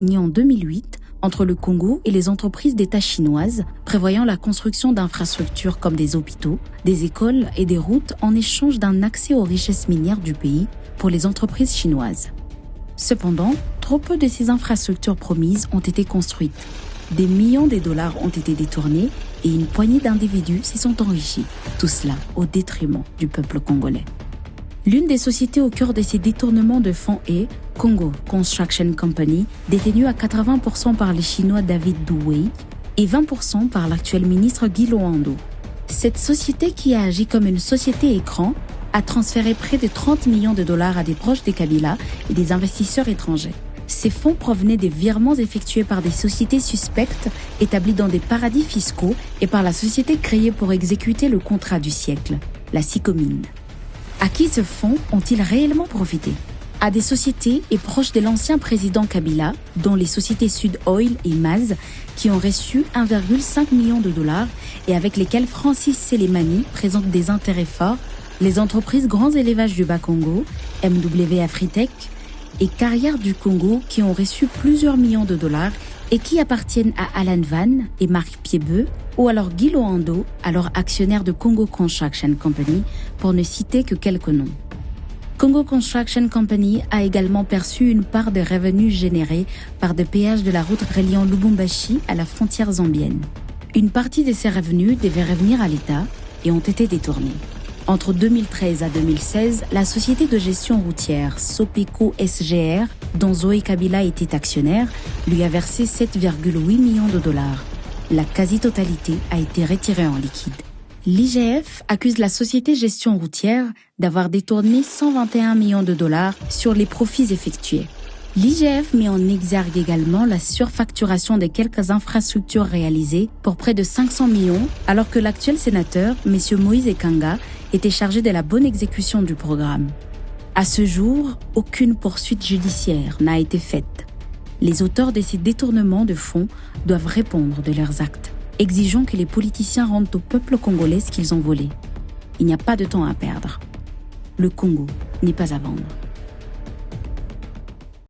signé en 2008 entre le Congo et les entreprises d'État chinoises, prévoyant la construction d'infrastructures comme des hôpitaux, des écoles et des routes en échange d'un accès aux richesses minières du pays pour les entreprises chinoises. Cependant, trop peu de ces infrastructures promises ont été construites. Des millions de dollars ont été détournés et une poignée d'individus s'y sont enrichis. Tout cela au détriment du peuple congolais. L'une des sociétés au cœur de ces détournements de fonds est Congo Construction Company, détenue à 80% par les Chinois David Douay et 20% par l'actuel ministre Guy Loando. Cette société, qui a agi comme une société écran, a transféré près de 30 millions de dollars à des proches des Kabila et des investisseurs étrangers. Ces fonds provenaient des virements effectués par des sociétés suspectes établies dans des paradis fiscaux et par la société créée pour exécuter le contrat du siècle, la Sicomine. À qui ce fonds ont-ils réellement profité ? À des sociétés et proches de l'ancien président Kabila, dont les sociétés Sud Oil et Maz, qui ont reçu 1,5 million de dollars et avec lesquels Francis Selemani présente des intérêts forts, les entreprises Grands Élevages du Bas-Congo, MW Afritech et Carrières du Congo, qui ont reçu plusieurs millions de dollars et qui appartiennent à Alan Van et Marc Piebeux, ou alors Guy Loando, alors actionnaire de Congo Construction Company, pour ne citer que quelques noms. Congo Construction Company a également perçu une part des revenus générés par des péages de la route reliant Lubumbashi à la frontière zambienne. Une partie de ces revenus devait revenir à l'État et ont été détournés. Entre 2013 à 2016, la société de gestion routière Sopeco SGR, dont Zoé Kabila était actionnaire, lui a versé 7,8 millions de dollars. La quasi-totalité a été retirée en liquide. L'IGF accuse la société gestion routière d'avoir détourné 121 millions de dollars sur les profits effectués. L'IGF met en exergue également la surfacturation de quelques infrastructures réalisées pour près de 500 millions, alors que l'actuel sénateur, M. Moïse Ekanga, était chargé de la bonne exécution du programme. À ce jour, aucune poursuite judiciaire n'a été faite. Les auteurs de ces détournements de fonds doivent répondre de leurs actes. Exigeons que les politiciens rendent au peuple congolais ce qu'ils ont volé. Il n'y a pas de temps à perdre. Le Congo n'est pas à vendre.